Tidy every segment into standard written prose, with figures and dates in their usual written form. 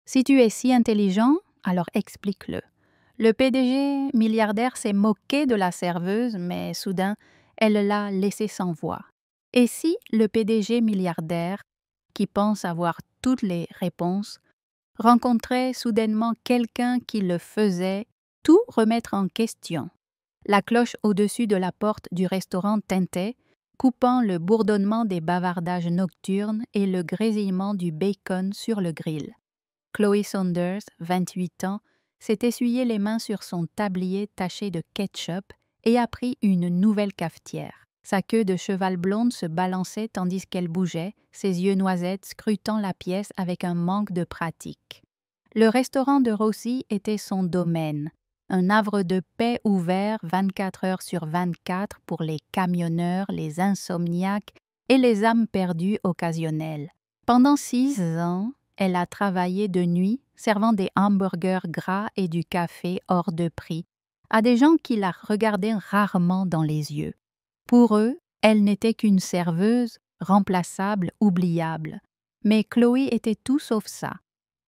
Si tu es si intelligent, alors explique-le. Le PDG milliardaire s'est moqué de la serveuse, mais soudain, elle l'a laissé sans voix. Et si le PDG milliardaire, qui pense avoir toutes les réponses, rencontrait soudainement quelqu'un qui le faisait tout remettre en question? La cloche au-dessus de la porte du restaurant tintait, coupant le bourdonnement des bavardages nocturnes et le grésillement du bacon sur le grill. Chloé Saunders, 28 ans, s'est essuyé les mains sur son tablier taché de ketchup et a pris une nouvelle cafetière. Sa queue de cheval blonde se balançait tandis qu'elle bougeait, ses yeux noisettes scrutant la pièce avec un manque de pratique. Le restaurant de Rosie était son domaine, un havre de paix ouvert 24 heures sur 24 pour les camionneurs, les insomniaques et les âmes perdues occasionnelles. Pendant 6 ans, elle a travaillé de nuit, servant des hamburgers gras et du café hors de prix à des gens qui la regardaient rarement dans les yeux. Pour eux, elle n'était qu'une serveuse, remplaçable, oubliable. Mais Chloé était tout sauf ça.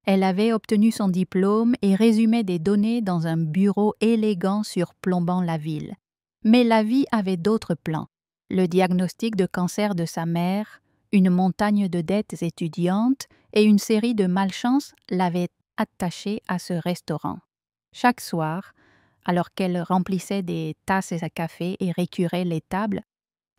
Elle avait obtenu son diplôme et résumait des données dans un bureau élégant surplombant la ville. Mais la vie avait d'autres plans. Le diagnostic de cancer de sa mère, une montagne de dettes étudiantes et une série de malchances l'avaient attachée à ce restaurant. Chaque soir, alors qu'elle remplissait des tasses à café et récurait les tables,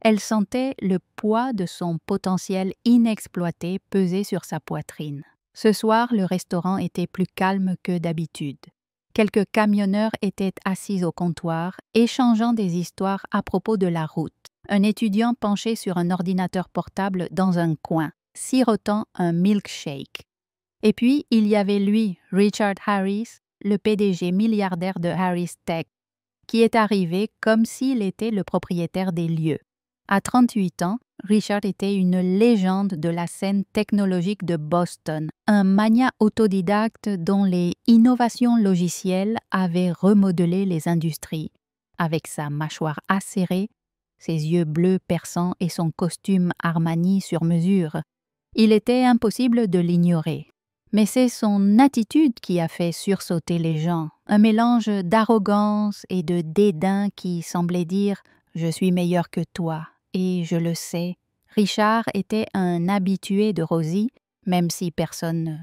elle sentait le poids de son potentiel inexploité peser sur sa poitrine. Ce soir, le restaurant était plus calme que d'habitude. Quelques camionneurs étaient assis au comptoir, échangeant des histoires à propos de la route. Un étudiant penché sur un ordinateur portable dans un coin, sirotant un milkshake. Et puis, il y avait lui, Richard Harris, le PDG milliardaire de Harris Tech, qui est arrivé comme s'il était le propriétaire des lieux. À 38 ans, Richard était une légende de la scène technologique de Boston, un magnat autodidacte dont les innovations logicielles avaient remodelé les industries. Avec sa mâchoire acérée, ses yeux bleus perçants et son costume Armani sur mesure, il était impossible de l'ignorer. Mais c'est son attitude qui a fait sursauter les gens, un mélange d'arrogance et de dédain qui semblait dire « Je suis meilleur que toi ». Et je le sais, Richard était un habitué de Rosie, même si personne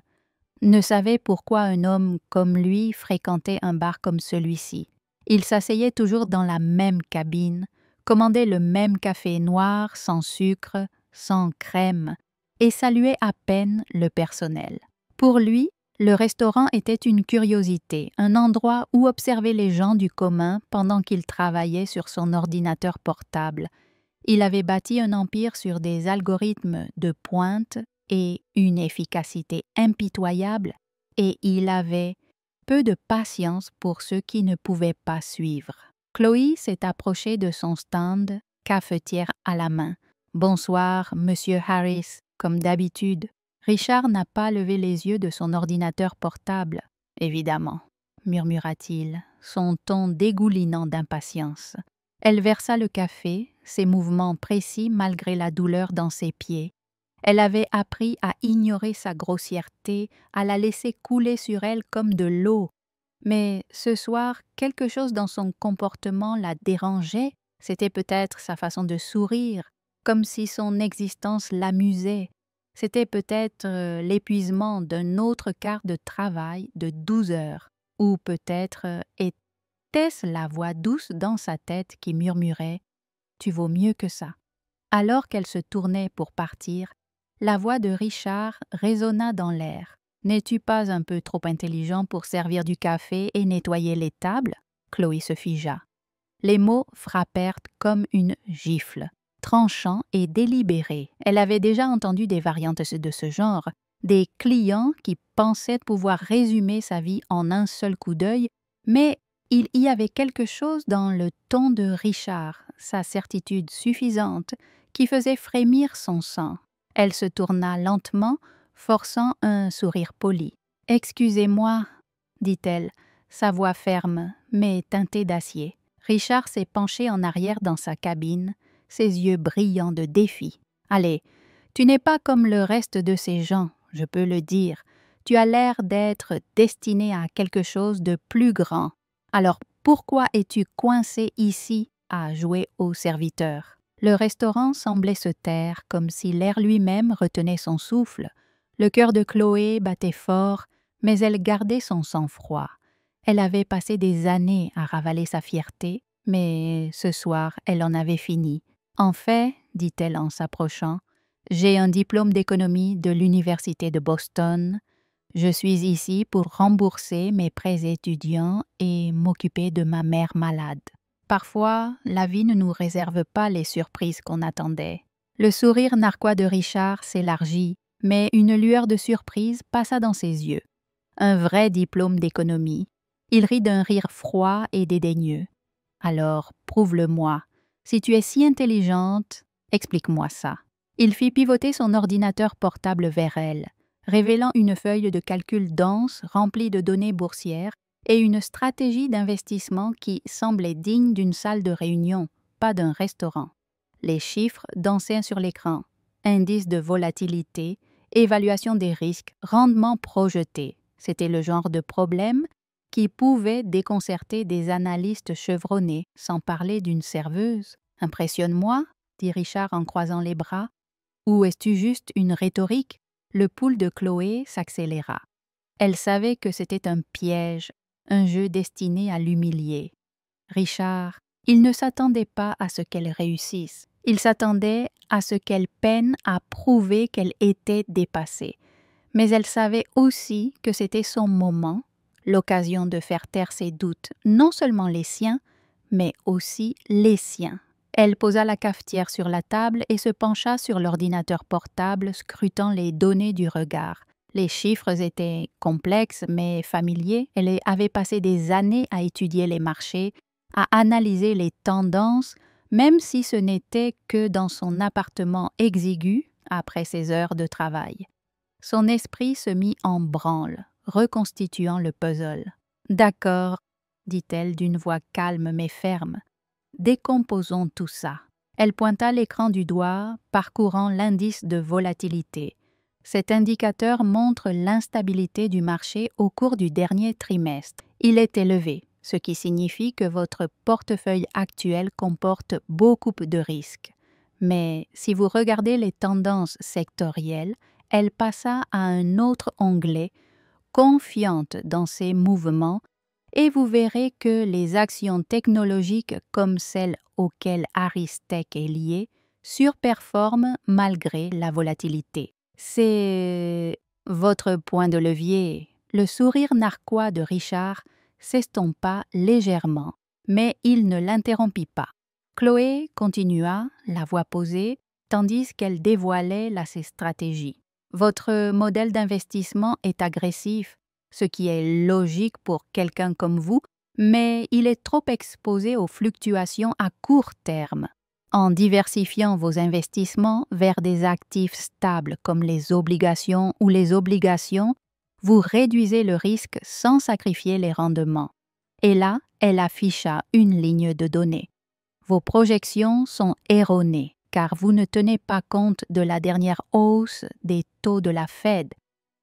ne savait pourquoi un homme comme lui fréquentait un bar comme celui-ci. Il s'asseyait toujours dans la même cabine, commandait le même café noir sans sucre, sans crème, et saluait à peine le personnel. Pour lui, le restaurant était une curiosité, un endroit où observer les gens du commun pendant qu'il travaillait sur son ordinateur portable. Il avait bâti un empire sur des algorithmes de pointe et une efficacité impitoyable, et il avait peu de patience pour ceux qui ne pouvaient pas suivre. Chloé s'est approchée de son stand, cafetière à la main. « Bonsoir, Monsieur Harris, comme d'habitude. » Richard n'a pas levé les yeux de son ordinateur portable. « Évidemment, » murmura-t-il, son ton dégoulinant d'impatience. Elle versa le café, ses mouvements précis malgré la douleur dans ses pieds. Elle avait appris à ignorer sa grossièreté, à la laisser couler sur elle comme de l'eau. Mais ce soir, quelque chose dans son comportement la dérangeait. C'était peut-être sa façon de sourire, comme si son existence l'amusait. C'était peut-être l'épuisement d'un autre quart de travail de 12 heures. Ou peut-être était-ce la voix douce dans sa tête qui murmurait « Tu vaux mieux que ça ». Alors qu'elle se tournait pour partir, la voix de Richard résonna dans l'air. « N'es-tu pas un peu trop intelligent pour servir du café et nettoyer les tables ?» Chloé se figea. Les mots frappèrent comme une gifle, tranchants et délibérés. Elle avait déjà entendu des variantes de ce genre, des clients qui pensaient pouvoir résumer sa vie en un seul coup d'œil, mais il y avait quelque chose dans le ton de Richard, sa certitude suffisante, qui faisait frémir son sang. Elle se tourna lentement, forçant un sourire poli. « Excusez-moi, » dit-elle, sa voix ferme, mais teintée d'acier. Richard s'est penché en arrière dans sa cabine, ses yeux brillants de défi. « Allez, tu n'es pas comme le reste de ces gens, je peux le dire. Tu as l'air d'être destiné à quelque chose de plus grand. Alors pourquoi es-tu coincé ici à jouer au serviteur? Le restaurant semblait se taire, comme si l'air lui-même retenait son souffle. Le cœur de Chloé battait fort, mais elle gardait son sang-froid. Elle avait passé des années à ravaler sa fierté, mais ce soir, elle en avait fini. En fait, dit-elle en s'approchant, j'ai un diplôme d'économie de l'Université de Boston. Je suis ici pour rembourser mes prêts étudiants et m'occuper de ma mère malade. Parfois, la vie ne nous réserve pas les surprises qu'on attendait. Le sourire narquois de Richard s'élargit, mais une lueur de surprise passa dans ses yeux. Un vrai diplôme d'économie. Il rit d'un rire froid et dédaigneux. Alors, prouve-le-moi. Si tu es si intelligente, explique-moi ça. Il fit pivoter son ordinateur portable vers elle, révélant une feuille de calcul dense remplie de données boursières et une stratégie d'investissement qui semblait digne d'une salle de réunion, pas d'un restaurant. Les chiffres dansaient sur l'écran. Indice de volatilité, évaluation des risques, rendement projeté. C'était le genre de problème qui pouvait déconcerter des analystes chevronnés, sans parler d'une serveuse. « Impressionne-moi » dit Richard en croisant les bras. « Ou es-tu juste une rhétorique ?» Le pouls de Chloé s'accéléra. Elle savait que c'était un piège, un jeu destiné à l'humilier. Richard, il ne s'attendait pas à ce qu'elle réussisse. Il s'attendait à ce qu'elle peine à prouver qu'elle était dépassée. Mais elle savait aussi que c'était son moment, l'occasion de faire taire ses doutes, non seulement les siens, mais aussi les siens. Elle posa la cafetière sur la table et se pencha sur l'ordinateur portable, scrutant les données du regard. Les chiffres étaient complexes mais familiers. Elle avait passé des années à étudier les marchés, à analyser les tendances, même si ce n'était que dans son appartement exigu après ses heures de travail. Son esprit se mit en branle, reconstituant le puzzle. « D'accord, » dit-elle d'une voix calme mais ferme. « Décomposons tout ça. » Elle pointa l'écran du doigt, parcourant l'indice de volatilité. Cet indicateur montre l'instabilité du marché au cours du dernier trimestre. Il est élevé, ce qui signifie que votre portefeuille actuel comporte beaucoup de risques. Mais si vous regardez les tendances sectorielles, elle passa à un autre onglet, confiante dans ses mouvements, et vous verrez que les actions technologiques comme celles auxquelles Aristech est liée surperforment malgré la volatilité. C'est votre point de levier. Le sourire narquois de Richard s'estompa légèrement, mais il ne l'interrompit pas. Chloé continua, la voix posée, tandis qu'elle dévoilait ses stratégies. Votre modèle d'investissement est agressif, ce qui est logique pour quelqu'un comme vous, mais il est trop exposé aux fluctuations à court terme. En diversifiant vos investissements vers des actifs stables comme les obligations ou les obligations, vous réduisez le risque sans sacrifier les rendements. Et là, elle afficha une ligne de données. Vos projections sont erronées, car vous ne tenez pas compte de la dernière hausse des taux de la Fed.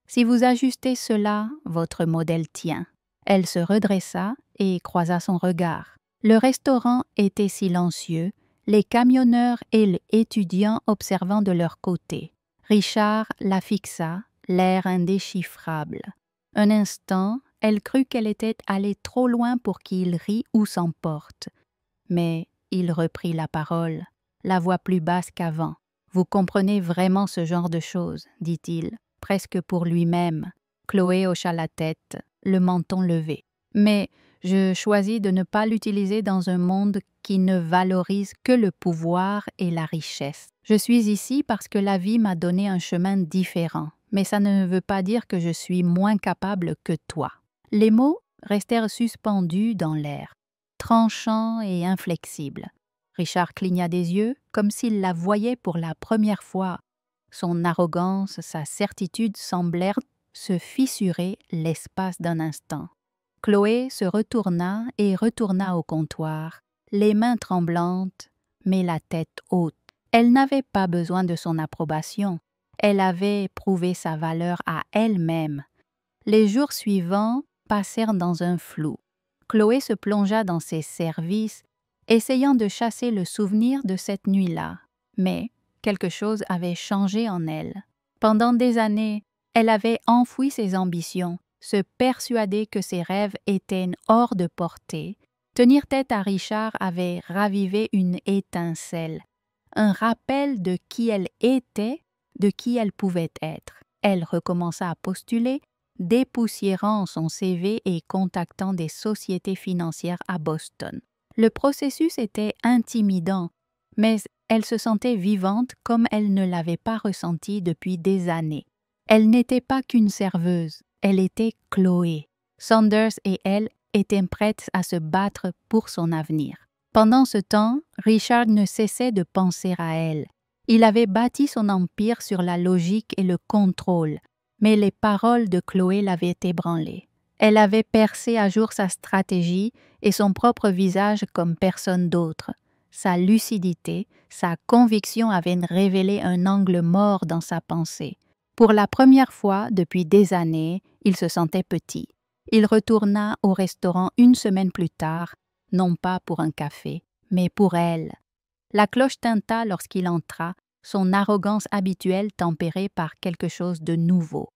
Si vous ajustez cela, votre modèle tient. Elle se redressa et croisa son regard. Le restaurant était silencieux, les camionneurs et l'étudiant observant de leur côté. Richard la fixa, l'air indéchiffrable. Un instant, elle crut qu'elle était allée trop loin pour qu'il rit ou s'emporte. Mais il reprit la parole, la voix plus basse qu'avant. « Vous comprenez vraiment ce genre de choses, » dit-il, presque pour lui-même. Chloé hocha la tête, le menton levé. « Mais je choisis de ne pas l'utiliser dans un monde qui ne valorise que le pouvoir et la richesse. Je suis ici parce que la vie m'a donné un chemin différent, mais ça ne veut pas dire que je suis moins capable que toi. » Les mots restèrent suspendus dans l'air, tranchants et inflexibles. Richard cligna des yeux comme s'il la voyait pour la première fois. Son arrogance, sa certitude semblèrent se fissurer l'espace d'un instant. Chloé se retourna et retourna au comptoir, les mains tremblantes, mais la tête haute. Elle n'avait pas besoin de son approbation. Elle avait prouvé sa valeur à elle-même. Les jours suivants passèrent dans un flou. Chloé se plongea dans ses services, essayant de chasser le souvenir de cette nuit-là. Mais quelque chose avait changé en elle. Pendant des années, elle avait enfoui ses ambitions, se persuader que ses rêves étaient hors de portée. Tenir tête à Richard avait ravivé une étincelle, un rappel de qui elle était, de qui elle pouvait être. Elle recommença à postuler, dépoussiérant son CV et contactant des sociétés financières à Boston. Le processus était intimidant, mais elle se sentait vivante comme elle ne l'avait pas ressenti depuis des années. Elle n'était pas qu'une serveuse, elle était Chloé. Saunders et elle étaient prêtes à se battre pour son avenir. Pendant ce temps, Richard ne cessait de penser à elle. Il avait bâti son empire sur la logique et le contrôle, mais les paroles de Chloé l'avaient ébranlé. Elle avait percé à jour sa stratégie et son propre visage comme personne d'autre. Sa lucidité, sa conviction avaient révélé un angle mort dans sa pensée. Pour la première fois depuis des années, il se sentait petit. Il retourna au restaurant une semaine plus tard, non pas pour un café, mais pour elle. La cloche tinta lorsqu'il entra, son arrogance habituelle tempérée par quelque chose de nouveau,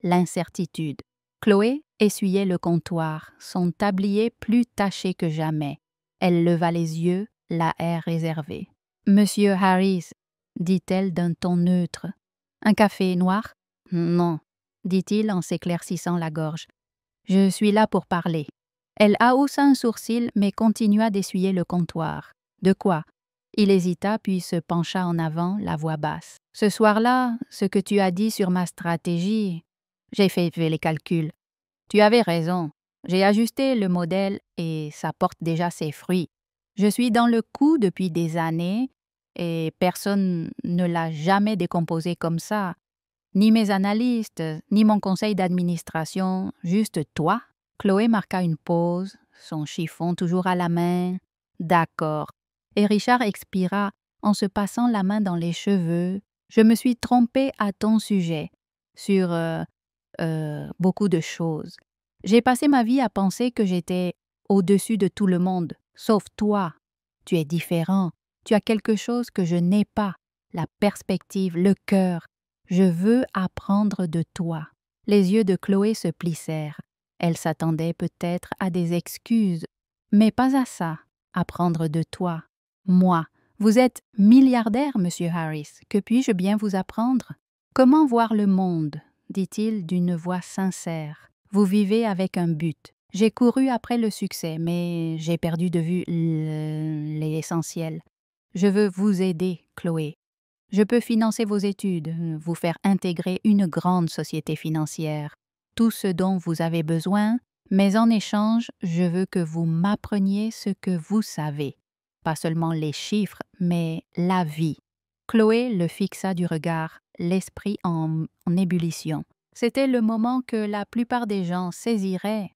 l'incertitude. Chloé essuyait le comptoir, son tablier plus taché que jamais. Elle leva les yeux, la air réservé. « Monsieur Harris, » dit-elle d'un ton neutre. « Un café noir ?»« Non, » dit-il en s'éclaircissant la gorge. « Je suis là pour parler. » Elle haussa un sourcil mais continua d'essuyer le comptoir. « De quoi ?» Il hésita puis se pencha en avant, la voix basse. « Ce soir-là, ce que tu as dit sur ma stratégie, j'ai fait les calculs. Tu avais raison. J'ai ajusté le modèle et ça porte déjà ses fruits. Je suis dans le coup depuis des années et personne ne l'a jamais décomposé comme ça. Ni mes analystes, ni mon conseil d'administration, juste toi. » Chloé marqua une pause, son chiffon toujours à la main. « D'accord. » Et Richard expira en se passant la main dans les cheveux. « Je me suis trompée à ton sujet, sur beaucoup de choses. J'ai passé ma vie à penser que j'étais au-dessus de tout le monde, sauf toi. Tu es différent. Tu as quelque chose que je n'ai pas, la perspective, le cœur. Je veux apprendre de toi. » Les yeux de Chloé se plissèrent. Elle s'attendait peut-être à des excuses, mais pas à ça. Apprendre de toi. Moi. Vous êtes milliardaire, monsieur Harris. Que puis-je bien vous apprendre? Comment voir le monde? Dit-il d'une voix sincère. Vous vivez avec un but. J'ai couru après le succès, mais j'ai perdu de vue l'essentiel. Je veux vous aider, Chloé. Je peux financer vos études, vous faire intégrer une grande société financière, tout ce dont vous avez besoin, mais en échange, je veux que vous m'appreniez ce que vous savez. Pas seulement les chiffres, mais la vie. Chloé le fixa du regard, l'esprit en ébullition. C'était le moment que la plupart des gens saisiraient.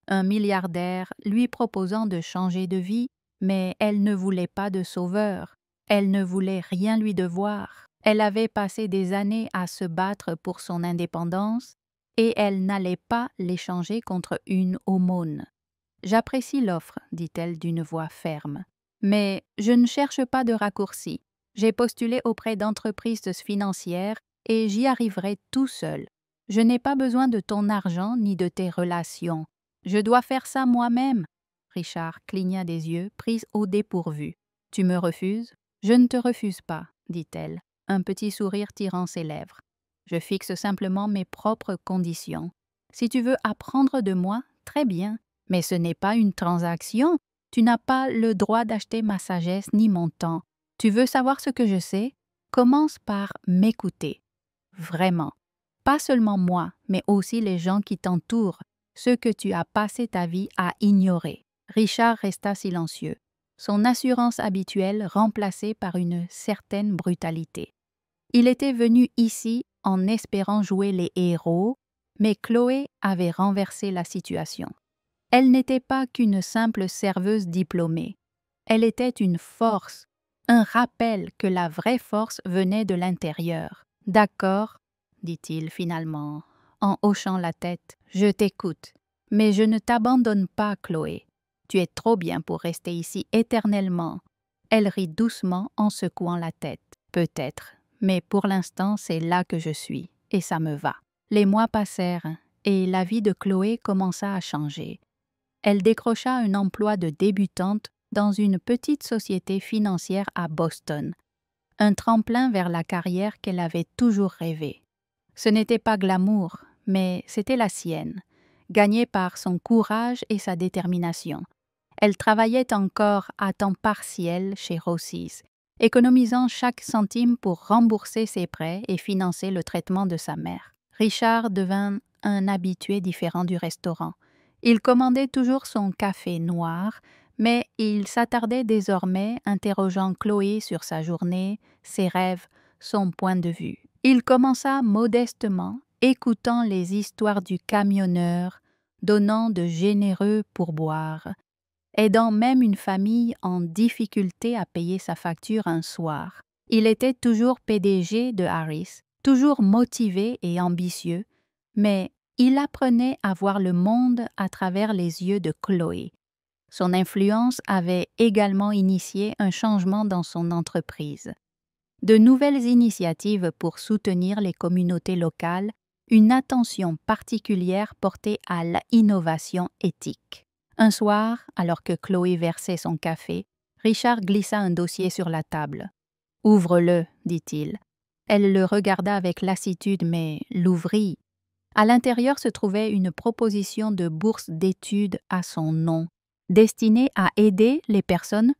Un milliardaire lui proposant de changer de vie, mais elle ne voulait pas de sauveur. Elle ne voulait rien lui devoir. Elle avait passé des années à se battre pour son indépendance et elle n'allait pas l'échanger contre une aumône. « J'apprécie l'offre, » dit-elle d'une voix ferme. « Mais je ne cherche pas de raccourci. J'ai postulé auprès d'entreprises financières et j'y arriverai tout seul. Je n'ai pas besoin de ton argent ni de tes relations. Je dois faire ça moi-même. » Richard cligna des yeux, prise au dépourvu. « Tu me refuses? » « Je ne te refuse pas, » dit-elle, un petit sourire tirant ses lèvres. « Je fixe simplement mes propres conditions. Si tu veux apprendre de moi, très bien, mais ce n'est pas une transaction. Tu n'as pas le droit d'acheter ma sagesse ni mon temps. Tu veux savoir ce que je sais? Commence par m'écouter. Vraiment. Pas seulement moi, mais aussi les gens qui t'entourent, ceux que tu as passé ta vie à ignorer. » Richard resta silencieux, son assurance habituelle remplacée par une certaine brutalité. Il était venu ici en espérant jouer les héros, mais Chloé avait renversé la situation. Elle n'était pas qu'une simple serveuse diplômée. Elle était une force, un rappel que la vraie force venait de l'intérieur. « D'accord, » dit-il finalement, en hochant la tête. « Je t'écoute. Mais je ne t'abandonne pas, Chloé. Tu es trop bien pour rester ici éternellement. » Elle rit doucement en secouant la tête. « Peut-être, mais pour l'instant c'est là que je suis, et ça me va. » Les mois passèrent, et la vie de Chloé commença à changer. Elle décrocha un emploi de débutante dans une petite société financière à Boston, un tremplin vers la carrière qu'elle avait toujours rêvé. Ce n'était pas glamour, mais c'était la sienne, gagnée par son courage et sa détermination. Elle travaillait encore à temps partiel chez Rossi's, économisant chaque centime pour rembourser ses prêts et financer le traitement de sa mère. Richard devint un habitué différent du restaurant. Il commandait toujours son café noir, mais il s'attardait désormais, interrogeant Chloé sur sa journée, ses rêves, son point de vue. Il commença modestement, écoutant les histoires du camionneur, donnant de généreux pourboires, aidant même une famille en difficulté à payer sa facture un soir. Il était toujours PDG de Harris, toujours motivé et ambitieux, mais il apprenait à voir le monde à travers les yeux de Chloé. Son influence avait également initié un changement dans son entreprise. De nouvelles initiatives pour soutenir les communautés locales, une attention particulière portée à l'innovation éthique. Un soir, alors que Chloé versait son café, Richard glissa un dossier sur la table. « Ouvre-le, dit-il. » Elle le regarda avec lassitude, mais l'ouvrit. À l'intérieur se trouvait une proposition de bourse d'études à son nom, destinée à aider les personnes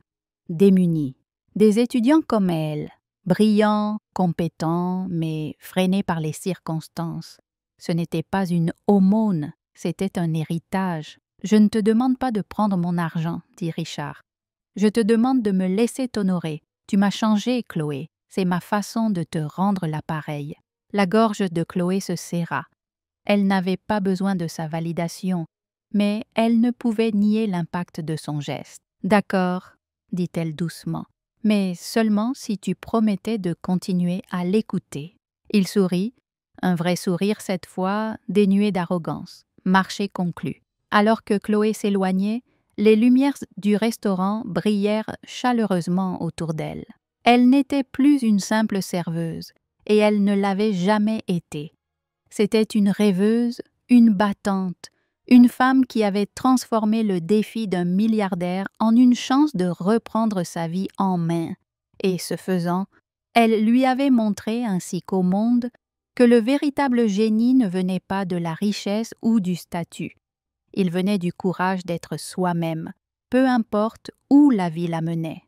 démunies. Des étudiants comme elle, brillants, compétents, mais freinés par les circonstances. Ce n'était pas une aumône, c'était un héritage. « Je ne te demande pas de prendre mon argent, » dit Richard. « Je te demande de me laisser t'honorer. Tu m'as changé, Chloé. C'est ma façon de te rendre l'appareil. » La gorge de Chloé se serra. Elle n'avait pas besoin de sa validation, mais elle ne pouvait nier l'impact de son geste. « D'accord, » dit-elle doucement, « mais seulement si tu promettais de continuer à l'écouter. » Il sourit, un vrai sourire cette fois, dénué d'arrogance. Marché conclu. Alors que Chloé s'éloignait, les lumières du restaurant brillèrent chaleureusement autour d'elle. Elle n'était plus une simple serveuse, et elle ne l'avait jamais été. C'était une rêveuse, une battante, une femme qui avait transformé le défi d'un milliardaire en une chance de reprendre sa vie en main. Et ce faisant, elle lui avait montré ainsi qu'au monde que le véritable génie ne venait pas de la richesse ou du statut. Il venait du courage d'être soi-même, peu importe où la vie la menait.